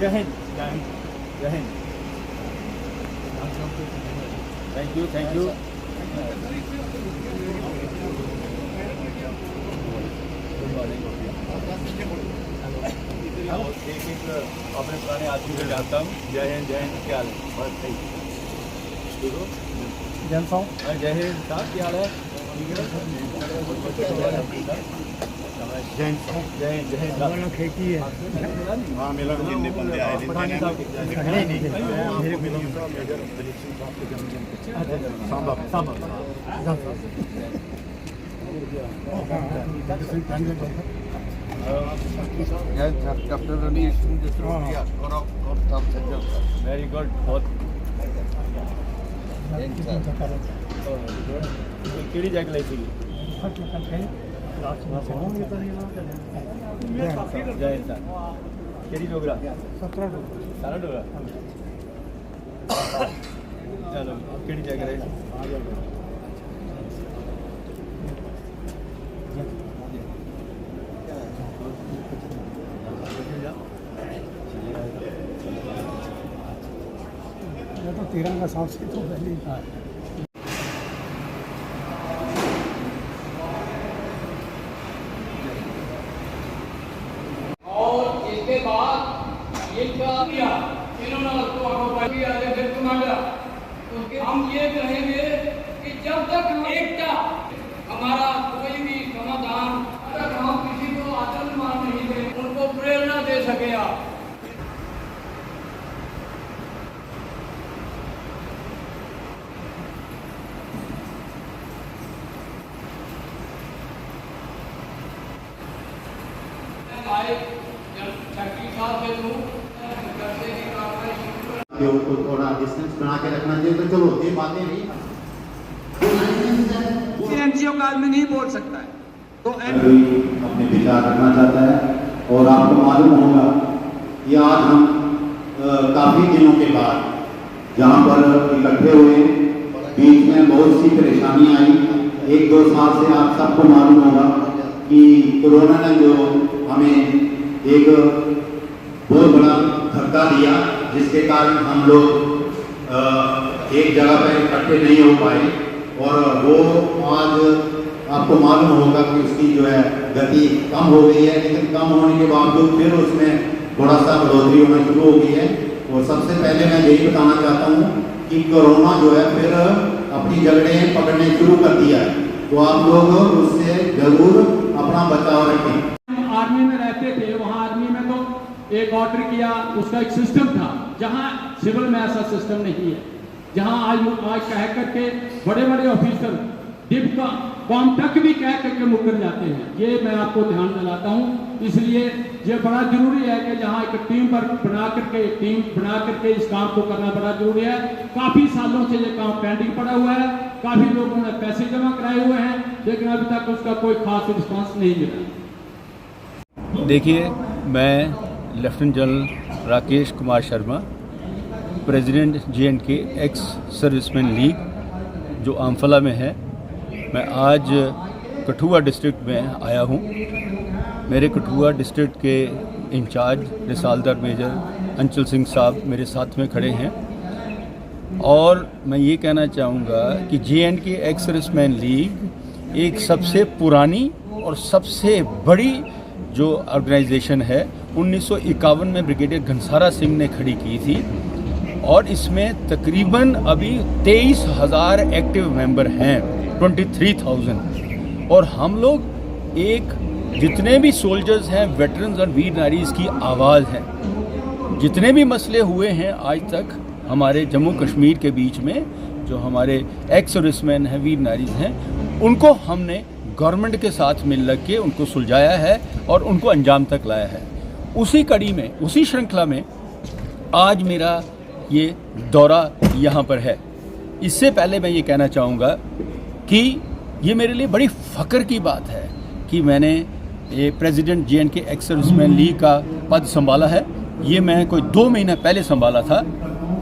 जय हिंद, जय हिंद, जय Hind. Thank you, thank you. एक एक अपने पुराने आदमी को जानता हूँ। जय हिंद, जय हिंद। क्या हाल है? बस सही। जय हिंद साहब, क्या हाल है? जय हिंद, जय हिंद, जय हिंद। खेती है। हाँ, मेला में जितने बंदे आए थे नहीं वेरी गुड, बहुत केड़ी जैक लाई थी? जय हिंद सर। केड़ी डोगरा? 17 डोगरा। चलो, केड़ी जैक रहे? तो तिरंगा सांस्कृतिक तो पहले था। और इसके बाद इनका किया इन्होंने उसको आरोप किया जब तुम्हारा तो हम ये कहेंगे कि जब तक एकता हमारा कोई भी समाधान अगर हम किसी को आतंक मान नहीं दें उनको प्रेरणा दे सके आप को थोड़ा डिस्टेंस बना के रखना चाहिए। तो चलो ये बातें नहीं एनजीओ का आदमी नहीं बोल सकता है तो अपने विचार रखना चाहता है। और आपको मालूम होगा कि आज हम काफी दिनों के बाद जहाँ पर इकट्ठे हुए, बीच में बहुत सी परेशानी आई। 1-2 साल से आप सबको मालूम होगा कि कोरोना ने जो हमें एक बहुत बड़ा धक्का दिया, जिसके कारण हम लोग एक जगह पर इकट्ठे नहीं हो पाए। और वो आज आपको मालूम होगा कि उसकी जो है गति कम हो गई है, लेकिन कम होने के बावजूद फिर उसमें थोड़ा सा बढ़ोतरी होना शुरू हो गई है। और सबसे पहले मैं यही बताना चाहता हूँ कि कोरोना जो है फिर अपनी जगड़ें पकड़ने शुरू कर दिया है, तो आप लोग उससे जरूर अपना बचाव रखें। आर्मी में रहते थे, वहाँ आर्मी में तो एक ऑर्डर किया, उसका एक सिस्टम था, जहाँ सिविल में ऐसा सिस्टम नहीं है। जहाँ आज कह करके बड़े बड़े ऑफिसर डिप का कॉम तक भी कह करके मुकर जाते हैं। ये मैं आपको ध्यान दिलाता हूँ। इसलिए ये बड़ा जरूरी है कि जहाँ एक टीम बना करके इस काम को करना बड़ा जरूरी है। काफी सालों से ये काम पेंडिंग पड़ा हुआ है, काफी लोगों ने पैसे जमा कराए हुए हैं, लेकिन अभी तक उसका कोई खास रिस्पॉन्स नहीं मिला। देखिए, मैं lieutenant general Rakesh Kumar Sharma, president J&K ex serviceman league जो आमफला में है, मैं आज कठुआ डिस्ट्रिक्ट में आया हूँ। मेरे कठुआ डिस्ट्रिक्ट के इंचार्ज रिसालदार मेजर अंचल सिंह साहब मेरे साथ में खड़े हैं। और मैं ये कहना चाहूँगा कि J&K एक्स सर्विसमैन लीग एक सबसे पुरानी और सबसे बड़ी जो ऑर्गेनाइजेशन है, 1951 में ब्रिगेडियर घनसारा सिंह ने खड़ी की थी। और इसमें तकरीबन अभी 23,000 एक्टिव मेंबर हैं, 23,000। और हम लोग एक जितने भी सोल्जर्स हैं, वेटरन्स और वीर नारीज़ की आवाज़ है। जितने भी मसले हुए हैं आज तक हमारे जम्मू कश्मीर के बीच में, जो हमारे एक्स सर्विसमैन हैं, वीर नारीज़ हैं, उनको हमने गवर्नमेंट के साथ मिल लग के उनको सुलझाया है और उनको अंजाम तक लाया है। उसी कड़ी में, उसी श्रृंखला में आज मेरा ये दौरा यहाँ पर है। इससे पहले मैं ये कहना चाहूँगा कि ये मेरे लिए बड़ी फ़ख्र की बात है कि मैंने ये president J&K ex serviceman league का पद संभाला है। ये मैं कोई 2 महीना पहले संभाला था।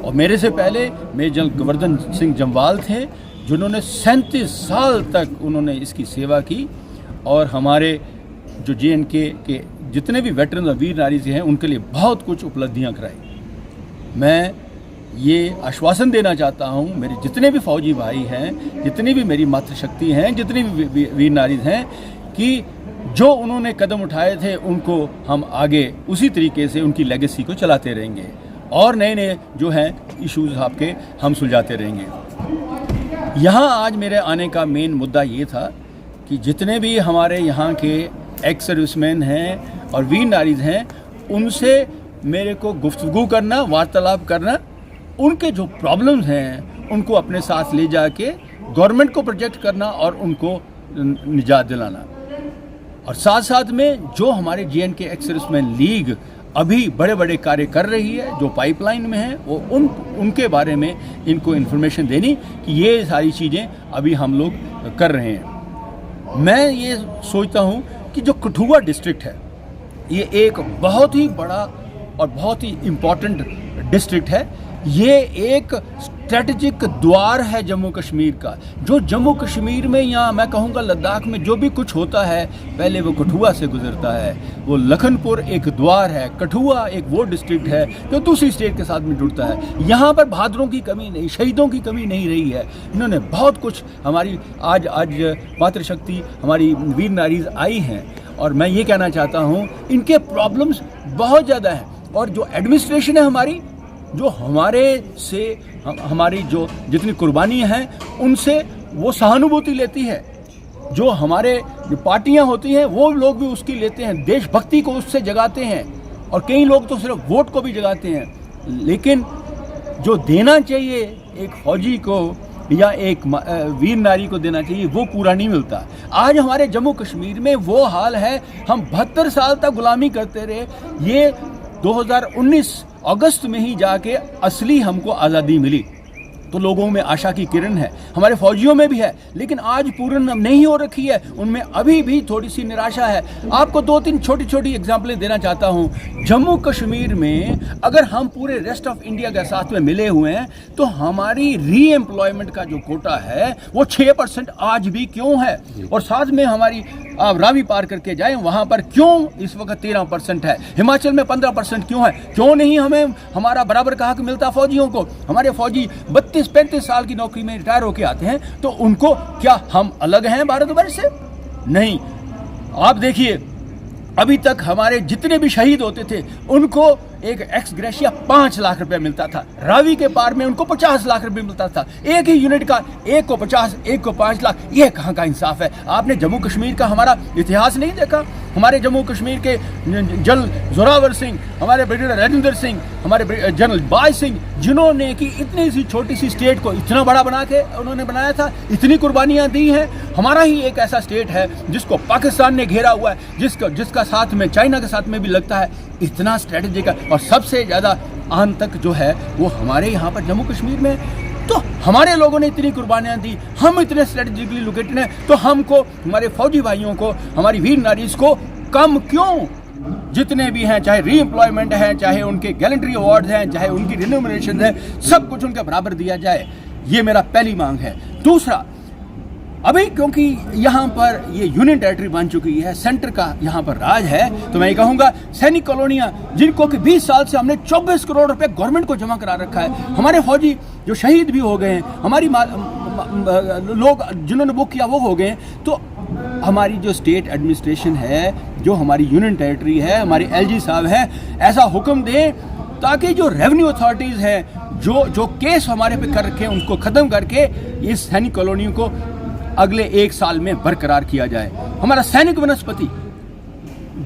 और मेरे से पहले मेजर जनरल गोवर्धन सिंह जम्वाल थे, जिन्होंने 37 साल तक उन्होंने इसकी सेवा की और हमारे जो JNK के जितने भी वेटरन और वीर नारी हैं उनके लिए बहुत कुछ उपलब्धियां कराई। मैं ये आश्वासन देना चाहता हूँ मेरे जितने भी फौजी भाई हैं, जितनी भी मेरी मातृशक्ति हैं, जितनी भी वीर नारी हैं कि जो उन्होंने कदम उठाए थे उनको हम आगे उसी तरीके से उनकी लेगेसी को चलाते रहेंगे और नए नए जो हैं इश्यूज़ आपके हम सुलझाते रहेंगे। यहाँ आज मेरे आने का मेन मुद्दा ये था कि जितने भी हमारे यहाँ के एक्स सर्विसमैन हैं और वीर नारीज़ हैं उनसे मेरे को गुफ्तगू करना, वार्तालाप करना, उनके जो प्रॉब्लम्स हैं उनको अपने साथ ले जाके गवर्नमेंट को प्रोजेक्ट करना और उनको निजात दिलाना। और साथ साथ में जो हमारे JNK एक्स सर्विसमैन लीग अभी बड़े बड़े कार्य कर रही है, जो पाइपलाइन में है, वो उनके बारे में इनको इन्फॉर्मेशन देनी कि ये सारी चीज़ें अभी हम लोग कर रहे हैं। मैं ये सोचता हूँ कि जो कठुआ डिस्ट्रिक्ट है ये एक बहुत ही बड़ा और बहुत ही इम्पोर्टेंट डिस्ट्रिक्ट है। ये एक स्ट्रेटजिक द्वार है जम्मू कश्मीर का। जो जम्मू कश्मीर में या मैं कहूँगा लद्दाख में जो भी कुछ होता है पहले वो कठुआ से गुजरता है। वो लखनपुर एक द्वार है, कठुआ एक वो डिस्ट्रिक्ट है जो दूसरी स्टेट के साथ में जुड़ता है। यहाँ पर बहादुरों की कमी नहीं, शहीदों की कमी नहीं रही है। इन्होंने बहुत कुछ हमारी आज मातृशक्ति हमारी वीर नारीज आई हैं और मैं ये कहना चाहता हूँ इनके प्रॉब्लम्स बहुत ज़्यादा हैं और जो एडमिनिस्ट्रेशन है हमारी, जो हमारे से हमारी जो जितनी कुर्बानियाँ हैं उनसे वो सहानुभूति लेती है। जो हमारे जो पार्टियाँ होती हैं वो लोग भी उसकी लेते हैं, देशभक्ति को उससे जगाते हैं और कई लोग तो सिर्फ वोट को भी जगाते हैं। लेकिन जो देना चाहिए एक फौजी को या एक वीर नारी को देना चाहिए वो पूरा नहीं मिलता। आज हमारे जम्मू कश्मीर में वो हाल है, हम 72 साल तक गुलामी करते रहे। ये 2019 अगस्त में ही जाके असली हमको आज़ादी मिली। तो लोगों में आशा की किरण है, हमारे फौजियों में भी है, लेकिन आज पूर्ण नहीं हो रखी है, उनमें अभी भी थोड़ी सी निराशा है। आपको 2-3 छोटी छोटी एग्जाम्पलें देना चाहता हूँ। जम्मू कश्मीर में अगर हम पूरे रेस्ट ऑफ इंडिया के साथ में मिले हुए हैं तो हमारी री एम्प्लॉयमेंट का जो कोटा है वो 6% आज भी क्यों है। और साथ में हमारी आप रावी पार करके जाएं वहाँ पर क्यों इस वक्त 13% है, हिमाचल में 15% क्यों है। क्यों नहीं हमें हमारा बराबर का हक मिलता फौजियों को। हमारे फौजी 32-35 साल की नौकरी में रिटायर होके आते हैं तो उनको क्या हम अलग हैं भारतवर्ष से? नहीं। आप देखिए अभी तक हमारे जितने भी शहीद होते थे उनको एक एक्स ग्रेशिया 5 लाख रुपए मिलता था। रावी के पार में उनको 50 लाख रुपए मिलता था। एक ही यूनिट का, एक को 50, एक को 5 लाख। ये कहाँ का इंसाफ है? आपने जम्मू कश्मीर का हमारा इतिहास नहीं देखा? हमारे जम्मू कश्मीर के जनरल जोरावर सिंह, हमारे ब्रिगेडियर राजेंद्र सिंह, हमारे जनरल बाज सिंह, जिन्होंने कि इतनी सी छोटी सी स्टेट को इतना बड़ा बना के उन्होंने बनाया था, इतनी कुर्बानियाँ दी हैं। हमारा ही एक ऐसा स्टेट है जिसको पाकिस्तान ने घेरा हुआ है, जिसका साथ में चाइना के साथ में भी लगता है। इतना स्ट्रेटेजिक है और सबसे ज़्यादा आतंक जो है वो हमारे यहाँ पर जम्मू कश्मीर में। तो हमारे लोगों ने इतनी कुर्बानियाँ दी, हम इतने स्ट्रेटेजिकली लोकेटेड हैं, तो हमको हमारे फौजी भाइयों को, हमारी वीर नारीज को कम क्यों? जितने भी हैं, चाहे री एम्प्लॉयमेंट है, चाहे उनके गैलेंट्री अवार्ड हैं, चाहे उनकी रिन्यूमरेशन है, सब कुछ उनके बराबर दिया जाए। ये मेरा पहली मांग है। दूसरा, अभी क्योंकि यहाँ पर ये यूनियन टेरिटरी बन चुकी है, सेंटर का यहाँ पर राज है, तो मैं ये कहूँगा सैनिक कॉलोनियाँ जिनको कि 20 साल से हमने 24 करोड़ रुपए गवर्नमेंट को जमा करा रखा है, हमारे फौजी जो शहीद भी हो गए हैं, हमारी लोग जिन्होंने वो किया वो हो गए, तो हमारी जो स्टेट एडमिनिस्ट्रेशन है, जो हमारी यूनियन टेरिटरी है, हमारी LG साहब हैं, ऐसा हुक्म दें ताकि जो रेवेन्यू अथॉरिटीज़ हैं जो केस हमारे पे कर रखे हैं उनको ख़त्म करके इस सैनिक कॉलोनियों को अगले 1 साल में बरकरार किया जाए। हमारा सैनिक वनस्पति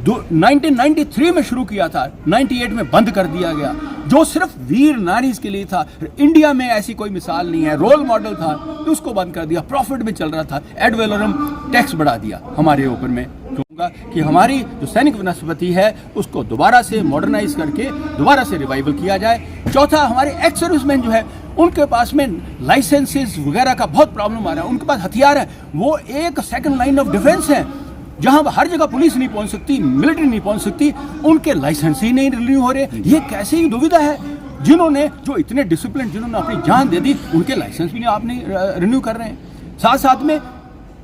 1993 में शुरू किया था, 98 में बंद कर दिया गया, जो सिर्फ वीर नारीज के लिए था। इंडिया में ऐसी कोई मिसाल नहीं है, रोल मॉडल था, तो उसको बंद कर दिया। प्रॉफिट में चल रहा था, एड वैलोरम टैक्स बढ़ा दिया हमारे ऊपर में। कहूँगा कि हमारी जो सैनिक वनस्पति है उसको दोबारा से मॉडर्नाइज करके दोबारा से रिवाइवल किया जाए। चौथा, हमारे एक्स सर्विसमैन जो है उनके पास में लाइसेंसेस वगैरह का बहुत प्रॉब्लम आ रहा है। उनके पास हथियार है, वो एक सेकंड लाइन ऑफ डिफेंस है, जहां हर जगह पुलिस नहीं पहुंच सकती, मिलिट्री नहीं पहुंच सकती, उनके लाइसेंस ही नहीं रिन्यू हो रहे। ये कैसी दुविधा है? जिन्होंने जो इतने डिसिप्लिन, जिन्होंने अपनी जान दे दी, उनके लाइसेंस भी नहीं आपने रिन्यू कर रहे हैं। साथ साथ में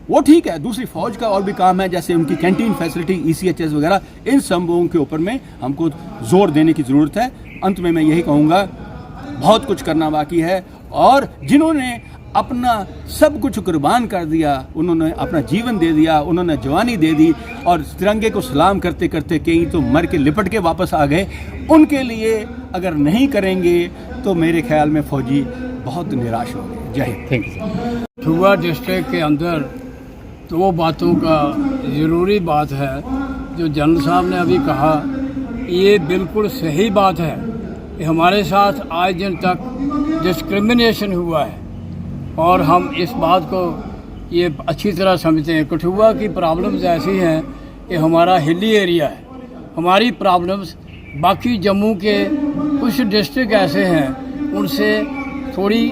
वो ठीक है, दूसरी फौज का और भी काम है, जैसे उनकी कैंटीन फैसिलिटी, ECHS वगैरह, इन सबों के ऊपर में हमको जोर देने की ज़रूरत है। अंत में मैं यही कहूँगा, बहुत कुछ करना बाकी है, और जिन्होंने अपना सब कुछ कुर्बान कर दिया, उन्होंने अपना जीवन दे दिया, उन्होंने जवानी दे दी, और तिरंगे को सलाम करते करते कई तो मर के लिपट के वापस आ गए। उनके लिए अगर नहीं करेंगे तो मेरे ख्याल में फौजी बहुत निराश हो गए। जय Hind. Thank you. Kathua district के अंदर दो बातों का ज़रूरी बात है जो जनरल साहब ने अभी कहा, ये बिल्कुल सही बात है कि हमारे साथ आज दिन तक डिस्क्रिमिनेशन हुआ है, और हम इस बात को ये अच्छी तरह समझते हैं। कठुआ की प्रॉब्लम्स ऐसी हैं कि हमारा हिली एरिया है, हमारी प्रॉब्लम्स बाकी जम्मू के कुछ डिस्ट्रिक्ट ऐसे हैं उनसे थोड़ी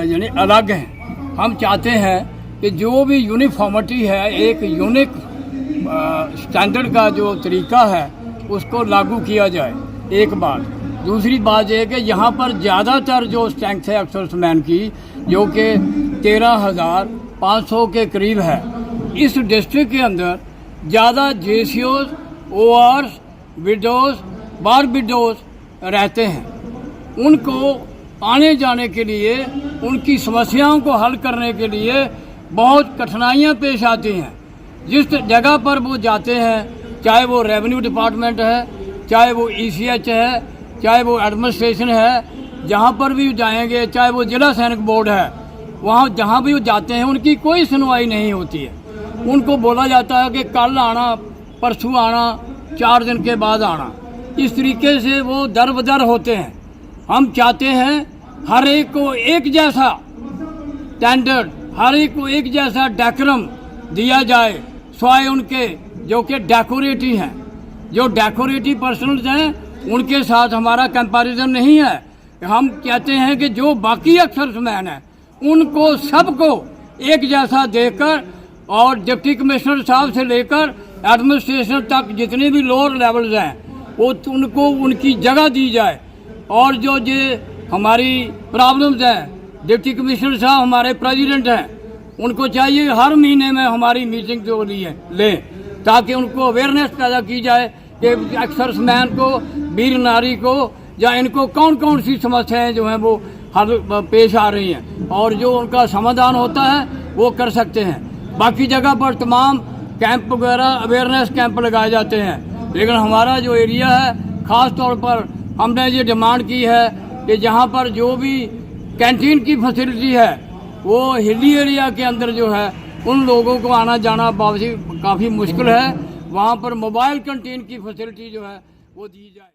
यानी अलग हैं। हम चाहते हैं कि जो भी यूनिफॉर्मिटी है, एक यूनिक स्टैंडर्ड का जो तरीका है उसको लागू किया जाए, एक बात। दूसरी बात यह कि यहाँ पर ज़्यादातर जो स्ट्रेंथ है एक्सर्समैन की, जो कि 13,500 के करीब है, इस डिस्ट्रिक्ट के अंदर ज़्यादा JCOs, ORs, विडोज़, बार विडोज़ रहते हैं। उनको आने जाने के लिए, उनकी समस्याओं को हल करने के लिए बहुत कठिनाइयाँ पेश आती हैं। जिस जगह पर वो जाते हैं, चाहे वो रेवेन्यू डिपार्टमेंट है, चाहे वो ECH है, चाहे वो एडमिनिस्ट्रेशन है, जहाँ पर भी जाएंगे, चाहे वो जिला सैनिक बोर्ड है, वहाँ जहाँ भी वो जाते हैं उनकी कोई सुनवाई नहीं होती है। उनको बोला जाता है कि कल आना, परसों आना, 4 दिन के बाद आना। इस तरीके से वो दर बदर होते हैं। हम चाहते हैं हर एक को एक जैसा स्टैंडर्ड, हर एक को एक जैसा डेकोरम दिया जाए, स्वाय उनके जो कि डेकोरेटिव हैं, जो डेकोरेटिव पर्सनल्स हैं उनके साथ हमारा कंपैरिजन नहीं है। हम कहते हैं कि जो बाकी एक्सर्समैन हैं उनको सबको एक जैसा देकर, और डिप्टी कमिश्नर साहब से लेकर एडमिनिस्ट्रेशन तक जितने भी लोअर लेवल्स हैं वो उनको उनकी जगह दी जाए। और जो ये हमारी प्रॉब्लम्स हैं, डिप्टी कमिश्नर साहब हमारे प्रेसिडेंट हैं, उनको चाहिए हर महीने में हमारी मीटिंग जो लें, ताकि उनको अवेयरनेस पैदा की जाए कि एक्सर्समैन को, वीर नारी को, या इनको कौन कौन सी समस्याएं जो हैं वो हल पेश आ रही हैं, और जो उनका समाधान होता है वो कर सकते हैं। बाकी जगह पर तमाम कैंप वगैरह, अवेयरनेस कैंप लगाए जाते हैं, लेकिन हमारा जो एरिया है, ख़ास तौर पर हमने ये डिमांड की है कि जहाँ पर जो भी कैंटीन की फैसिलिटी है वो हिली एरिया के अंदर जो है उन लोगों को आना जाना काफ़ी मुश्किल है, वहाँ पर मोबाइल कैंटीन की फैसिलिटी जो है वो दी जाए।